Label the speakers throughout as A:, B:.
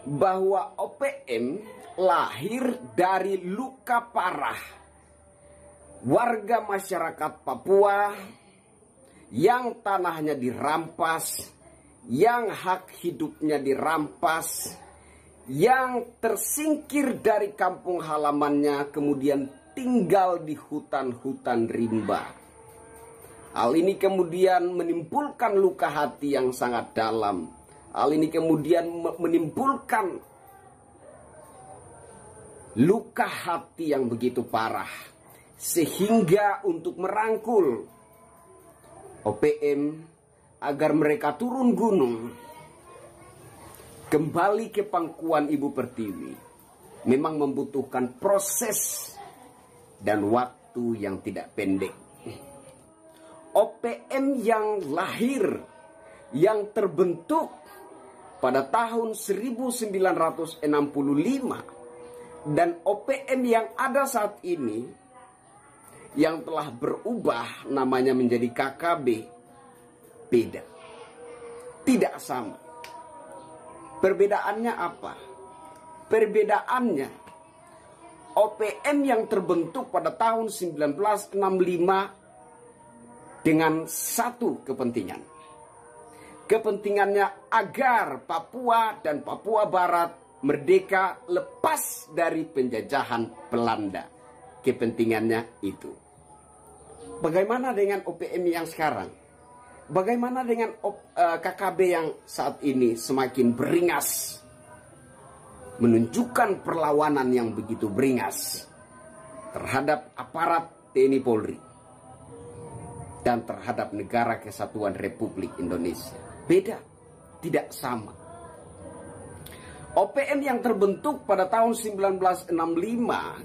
A: bahwa OPM lahir dari luka parah warga masyarakat Papua yang tanahnya dirampas, yang hak hidupnya dirampas, yang tersingkir dari kampung halamannya, kemudian tinggal di hutan-hutan rimba. Hal ini kemudian menimbulkan luka hati yang sangat dalam. Hal ini kemudian menimbulkan luka hati yang begitu parah. Sehingga untuk merangkul OPM agar mereka turun gunung, kembali ke pangkuan Ibu Pertiwi, memang membutuhkan proses dan waktu yang tidak pendek. OPM yang lahir, yang terbentuk pada tahun 1965 dan OPM yang ada saat ini yang telah berubah namanya menjadi KKB, beda, tidak sama. Perbedaannya apa? Perbedaannya OPM yang terbentuk pada tahun 1965 dengan satu kepentingan. Kepentingannya agar Papua dan Papua Barat merdeka lepas dari penjajahan Belanda. Kepentingannya itu. Bagaimana dengan OPM yang sekarang? Bagaimana dengan KKB yang saat ini semakin beringas, menunjukkan perlawanan yang begitu beringas terhadap aparat TNI Polri dan terhadap Negara Kesatuan Republik Indonesia? Beda, tidak sama. OPM yang terbentuk pada tahun 1965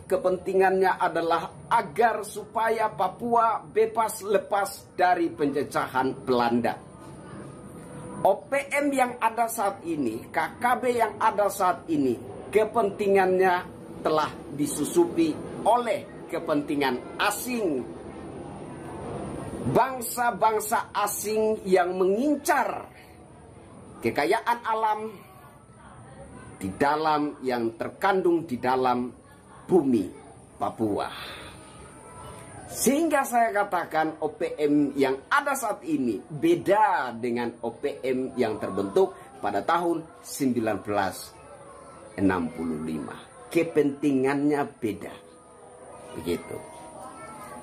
A: kepentingannya adalah agar supaya Papua bebas lepas dari penjajahan Belanda. OPM yang ada saat ini, KKB yang ada saat ini, kepentingannya telah disusupi oleh kepentingan asing. Bangsa-bangsa asing yang mengincar kekayaan alam di dalam yang terkandung di dalam bumi Papua. Sehingga saya katakan OPM yang ada saat ini beda dengan OPM yang terbentuk pada tahun 1965. Kepentingannya beda. Begitu.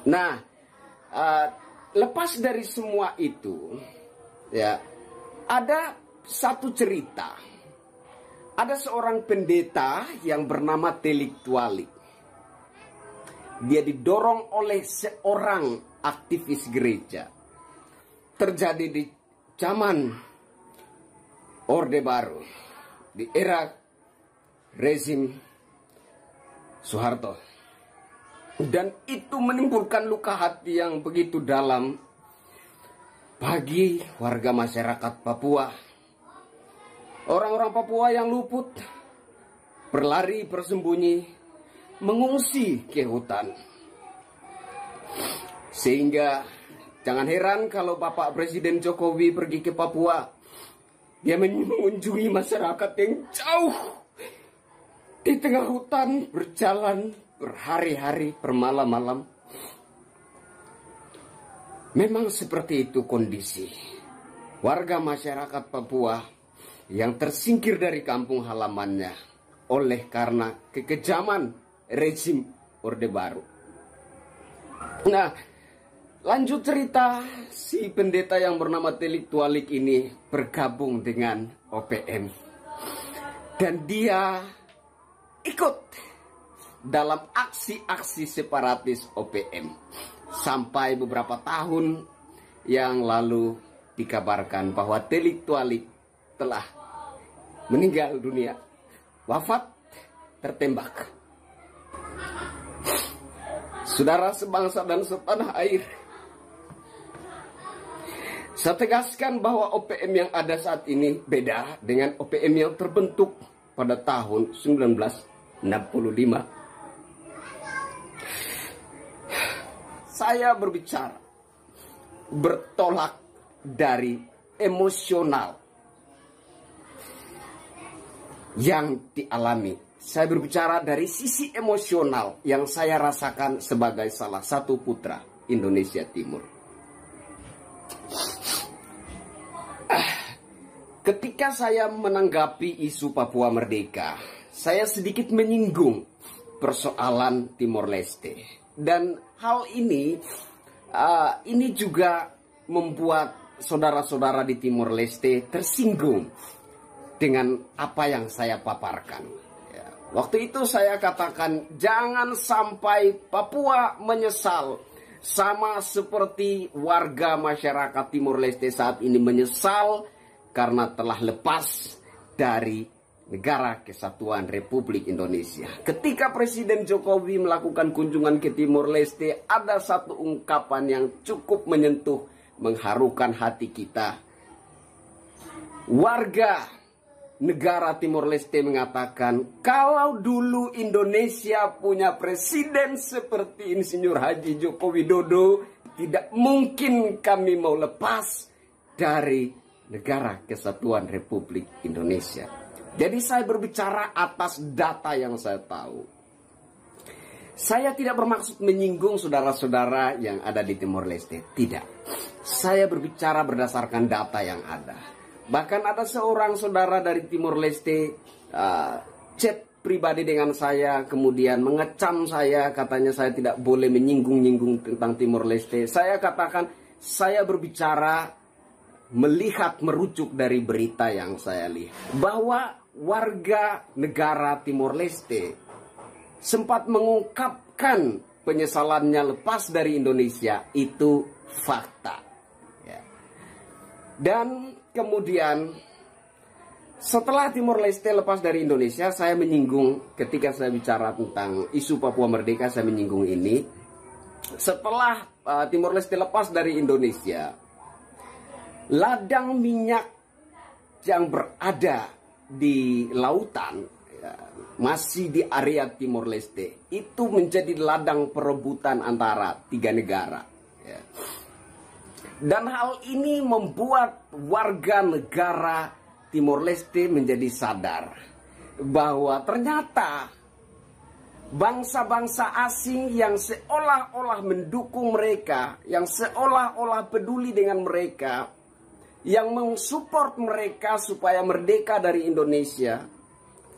A: Nah, lepas dari semua itu, ya, ada satu cerita. Ada seorang pendeta yang bernama Telik Tualik. Dia didorong oleh seorang aktivis gereja. Terjadi di zaman Orde Baru, di era rezim Soeharto. Dan itu menimbulkan luka hati yang begitu dalam bagi warga masyarakat Papua. Orang-orang Papua yang luput, berlari bersembunyi, mengungsi ke hutan. Sehingga jangan heran kalau Bapak Presiden Jokowi pergi ke Papua, dia mengunjungi masyarakat yang jauh di tengah hutan, berjalan berhari-hari, bermalam-malam. Memang seperti itu kondisi warga masyarakat Papua yang tersingkir dari kampung halamannya oleh karena kekejaman rezim Orde Baru. Nah, lanjut cerita, si pendeta yang bernama Telik Tualik ini bergabung dengan OPM. Dan dia ikut dalam aksi-aksi separatis OPM. Sampai beberapa tahun yang lalu dikabarkan bahwa Telik Tualik telah meninggal dunia, wafat tertembak. Saudara sebangsa dan setanah air, saya tegaskan bahwa OPM yang ada saat ini beda dengan OPM yang terbentuk pada tahun 1965. Saya berbicara bertolak dari emosional. yang dialami. Saya berbicara dari sisi emosional yang saya rasakan sebagai salah satu putra Indonesia Timur. Ketika saya menanggapi isu Papua Merdeka, saya sedikit menyinggung persoalan Timor Leste. Dan hal ini juga membuat saudara-saudara di Timor Leste tersinggung dengan apa yang saya paparkan. Ya, waktu itu saya katakan, jangan sampai Papua menyesal sama seperti warga masyarakat Timor Leste saat ini menyesal karena telah lepas dari Negara Kesatuan Republik Indonesia. Ketika Presiden Jokowi melakukan kunjungan ke Timor Leste, ada satu ungkapan yang cukup menyentuh, mengharukan hati kita. Warga negara Timor Leste mengatakan, kalau dulu Indonesia punya presiden seperti Insinyur Haji Joko Widodo, tidak mungkin kami mau lepas dari Negara Kesatuan Republik Indonesia. Jadi saya berbicara atas data yang saya tahu. Saya tidak bermaksud menyinggung saudara-saudara yang ada di Timor Leste. Tidak. Saya berbicara berdasarkan data yang ada. Bahkan ada seorang saudara dari Timor Leste chat pribadi dengan saya, kemudian mengecam saya, katanya saya tidak boleh menyinggung-nyinggung tentang Timor Leste. Saya katakan, saya berbicara melihat merujuk dari berita yang saya lihat, bahwa warga negara Timor Leste sempat mengungkapkan penyesalannya lepas dari Indonesia. Itu fakta ya. Dan kemudian setelah Timor Leste lepas dari Indonesia, saya menyinggung ketika saya bicara tentang isu Papua Merdeka, saya menyinggung ini. Setelah Timor Leste lepas dari Indonesia, ladang minyak yang berada di lautan, ya, masih di area Timor Leste, itu menjadi ladang perebutan antara tiga negara. Ya. Dan hal ini membuat warga negara Timor Leste menjadi sadar bahwa ternyata bangsa-bangsa asing yang seolah-olah mendukung mereka, yang seolah-olah peduli dengan mereka, yang mensupport mereka supaya merdeka dari Indonesia,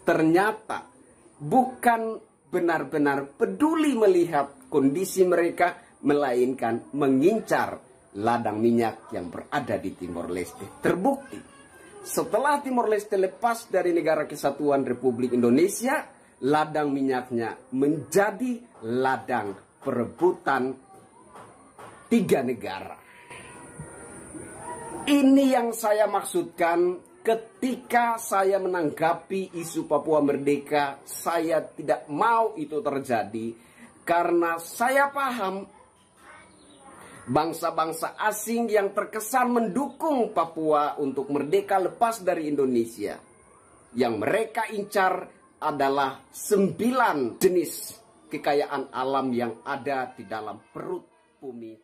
A: ternyata bukan benar-benar peduli melihat kondisi mereka, melainkan mengincar ladang minyak yang berada di Timor Leste. Terbukti, setelah Timor Leste lepas dari Negara Kesatuan Republik Indonesia, ladang minyaknya menjadi ladang perebutan tiga negara. Ini yang saya maksudkan ketika saya menanggapi isu Papua Merdeka. Saya tidak mau itu terjadi karena saya paham bangsa-bangsa asing yang terkesan mendukung Papua untuk merdeka lepas dari Indonesia, yang mereka incar adalah 9 jenis kekayaan alam yang ada di dalam perut bumi